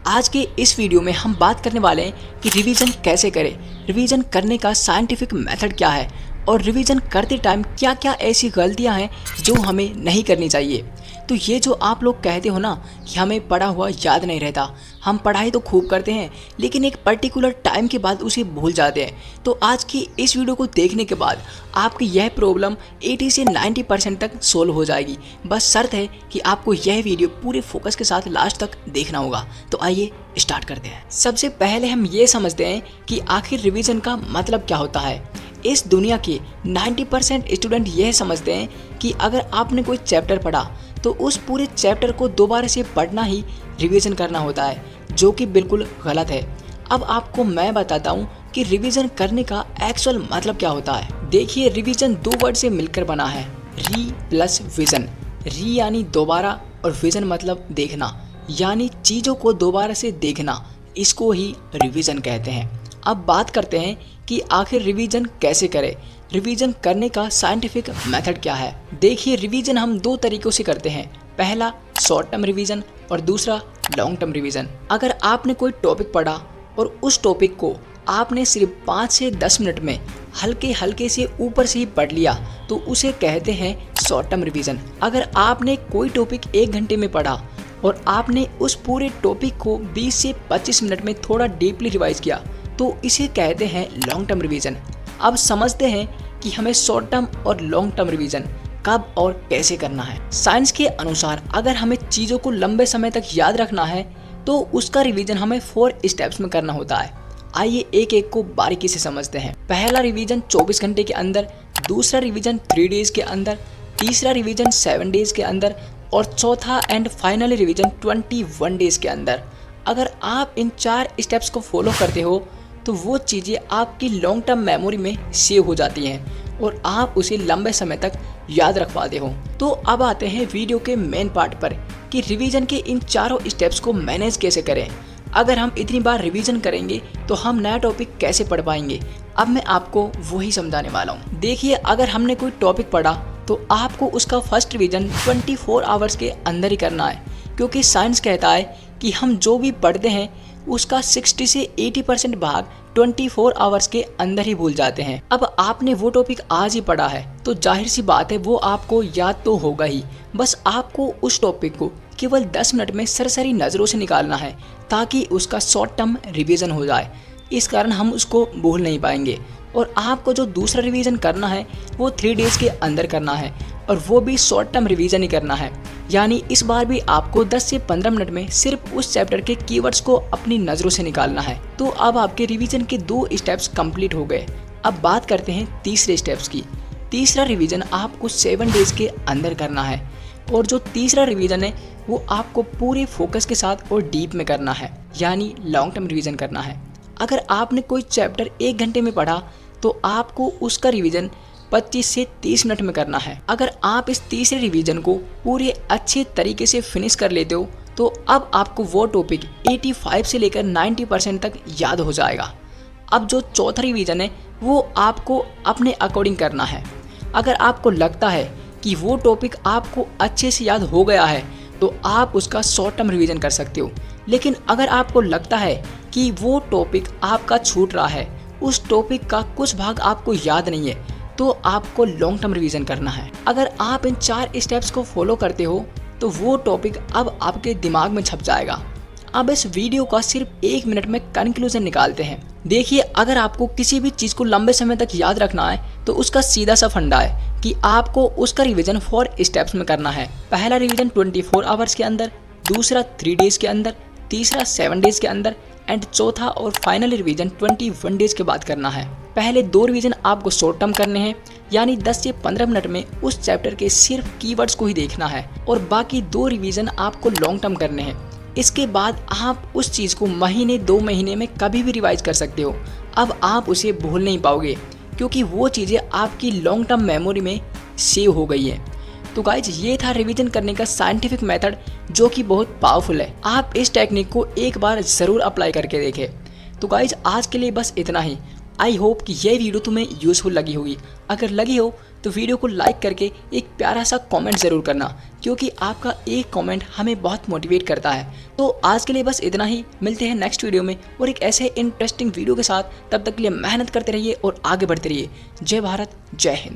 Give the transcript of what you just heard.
आज के इस वीडियो में हम बात करने वाले हैं कि रिवीजन कैसे करें, रिवीजन करने का साइंटिफिक मेथड क्या है और रिवीजन करते टाइम क्या क्या ऐसी गलतियां हैं जो हमें नहीं करनी चाहिए। तो ये जो आप लोग कहते हो ना कि हमें पढ़ा हुआ याद नहीं रहता, हम पढ़ाई तो खूब करते हैं लेकिन एक पर्टिकुलर टाइम के बाद उसे भूल जाते हैं। तो आज की इस वीडियो को देखने के बाद आपकी यह प्रॉब्लम 80 से 90% तक सोल्व हो जाएगी। बस शर्त है कि आपको यह वीडियो पूरे फोकस के साथ लास्ट तक देखना होगा। तो आइए स्टार्ट करते हैं। सबसे पहले हम ये समझते हैं कि आखिर रिवीजन का मतलब क्या होता है। इस दुनिया के 90% स्टूडेंट यह समझते हैं कि अगर आपने कोई चैप्टर पढ़ा तो उस पूरे चैप्टर को दोबारा से पढ़ना ही रिवीजन करना होता है, जो कि बिल्कुल गलत है। अब आपको मैं बताता हूँ कि रिवीजन करने का एक्चुअल मतलब क्या होता है। देखिए, रिवीजन दो वर्ड से मिलकर बना है, री प्लस विजन। री यानी दोबारा और विजन मतलब देखना, यानी चीज़ों को दोबारा से देखना, इसको ही रिवीजन कहते हैं। अब बात करते हैं कि आखिर रिवीजन कैसे करें, रिवीजन करने का साइंटिफिक मेथड क्या है। देखिए, रिवीजन हम दो तरीक़ों से करते हैं, पहला शॉर्ट टर्म रिवीजन और दूसरा लॉन्ग टर्म रिवीजन। अगर आपने कोई टॉपिक पढ़ा और उस टॉपिक को आपने सिर्फ 5 से 10 मिनट में हल्के हल्के से ऊपर से ही पढ़ लिया तो उसे कहते हैं शॉर्ट टर्म रिवीजन। अगर आपने कोई टॉपिक 1 घंटे में पढ़ा और आपने उस पूरे टॉपिक को 20 से 25 मिनट में थोड़ा डीपली रिवाइज किया तो इसे कहते हैं लॉन्ग टर्म रिवीजन। अब समझते हैं कि हमें शॉर्ट टर्म और लॉन्ग टर्म रिवीजन कब और कैसे करना है। साइंस के अनुसार अगर हमें चीज़ों को लंबे समय तक याद रखना है तो उसका रिवीजन हमें 4 स्टेप्स में करना होता है। आइए एक एक को बारीकी से समझते हैं। पहला रिवीजन 24 घंटे के अंदर, दूसरा रिवीजन 3 डेज के अंदर, तीसरा रिवीजन 7 डेज के अंदर और चौथा एंड फाइनली रिवीजन 21 डेज के अंदर। अगर आप इन 4 स्टेप्स को फॉलो करते हो तो वो चीज़ें आपकी लॉन्ग टर्म मेमोरी में सेव हो जाती हैं और आप उसे लंबे समय तक याद रख पाते हो। तो अब आते हैं वीडियो के मेन पार्ट पर कि रिवीजन के इन चारों स्टेप्स को मैनेज कैसे करें। अगर हम इतनी बार रिवीजन करेंगे तो हम नया टॉपिक कैसे पढ़ पाएंगे। अब मैं आपको वही समझाने वाला हूँ। देखिए, अगर हमने कोई टॉपिक पढ़ा तो आपको उसका फर्स्ट रिवीजन 24 आवर्स के अंदर ही करना है, क्योंकि साइंस कहता है कि हम जो भी पढ़ते हैं उसका 60 से 80% भाग 24 आवर्स के अंदर ही भूल जाते हैं। अब आपने वो टॉपिक आज ही पढ़ा है तो जाहिर सी बात है वो आपको याद तो होगा ही। बस आपको उस टॉपिक को केवल 10 मिनट में सरसरी नज़रों से निकालना है ताकि उसका शॉर्ट टर्म रिवीजन हो जाए। इस कारण हम उसको भूल नहीं पाएंगे। और आपको जो दूसरा रिवीजन करना है वो 3 डेज के अंदर करना है और वो भी शॉर्ट टर्म रिवीजन ही करना है। यानी इस बार भी आपको 10 से 15 मिनट में सिर्फ उस चैप्टर के कीवर्ड्स को अपनी नज़रों से निकालना है। तो अब आपके रिवीजन के 2 स्टेप्स कंप्लीट हो गए। अब बात करते हैं तीसरे स्टेप्स की। तीसरा रिवीजन आपको 7 डेज के अंदर करना है और जो तीसरा रिवीजन है वो आपको पूरे फोकस के साथ और डीप में करना है, यानी लॉन्ग टर्म रिवीजन करना है। अगर आपने कोई चैप्टर 1 घंटे में पढ़ा तो आपको उसका रिवीजन 25 से 30 मिनट में करना है। अगर आप इस तीसरे रिवीजन को पूरे अच्छे तरीके से फिनिश कर लेते हो तो अब आपको वो टॉपिक 85 से लेकर 90% तक याद हो जाएगा। अब जो चौथा रिवीजन है वो आपको अपने अकॉर्डिंग करना है। अगर आपको लगता है कि वो टॉपिक आपको अच्छे से याद हो गया है तो आप उसका शॉर्ट टर्म रिवीजन कर सकते हो। लेकिन अगर आपको लगता है कि वो टॉपिक आपका छूट रहा है, उस टॉपिक का कुछ भाग आपको याद नहीं है, तो आपको लॉन्ग टर्म रिवीजन करना है। अगर आप इन 4 स्टेप्स को फॉलो करते हो तो वो टॉपिक अब आपके दिमाग में छप जाएगा। अब इस वीडियो का सिर्फ 1 मिनट में कंक्लूजन निकालते हैं। देखिए, अगर आपको किसी भी चीज़ को लंबे समय तक याद रखना है तो उसका सीधा सा फंडा है कि आपको उसका रिवीजन 4 स्टेप्स में करना है। पहला रिवीजन 24 आवर्स के अंदर, दूसरा 3 डेज के अंदर, तीसरा 7 डेज के अंदर एंड चौथा और फाइनल रिवीजन 21 डेज के बाद करना है। पहले 2 रिवीजन आपको शॉर्ट टर्म करने हैं, यानी 10 से 15 मिनट में उस चैप्टर के सिर्फ कीवर्ड्स को ही देखना है और बाकी 2 रिवीजन आपको लॉन्ग टर्म करने हैं। इसके बाद आप उस चीज़ को महीने 2 महीने में कभी भी रिवाइज कर सकते हो। अब आप उसे भूल नहीं पाओगे क्योंकि वो चीज़ें आपकी लॉन्ग टर्म मेमोरी में सेव हो गई है। तो गाइज, ये था रिवीजन करने का साइंटिफिक मेथड जो कि बहुत पावरफुल है। आप इस टेक्निक को एक बार ज़रूर अप्लाई करके देखें। तो गाइज, आज के लिए बस इतना ही। आई होप कि यह वीडियो तुम्हें यूज़फुल लगी होगी। अगर लगी हो तो वीडियो को लाइक करके एक प्यारा सा कमेंट ज़रूर करना, क्योंकि आपका एक कमेंट हमें बहुत मोटिवेट करता है। तो आज के लिए बस इतना ही, मिलते हैं नेक्स्ट वीडियो में और एक ऐसे इंटरेस्टिंग वीडियो के साथ। तब तक के लिए मेहनत करते रहिए और आगे बढ़ते रहिए। जय भारत, जय हिंद।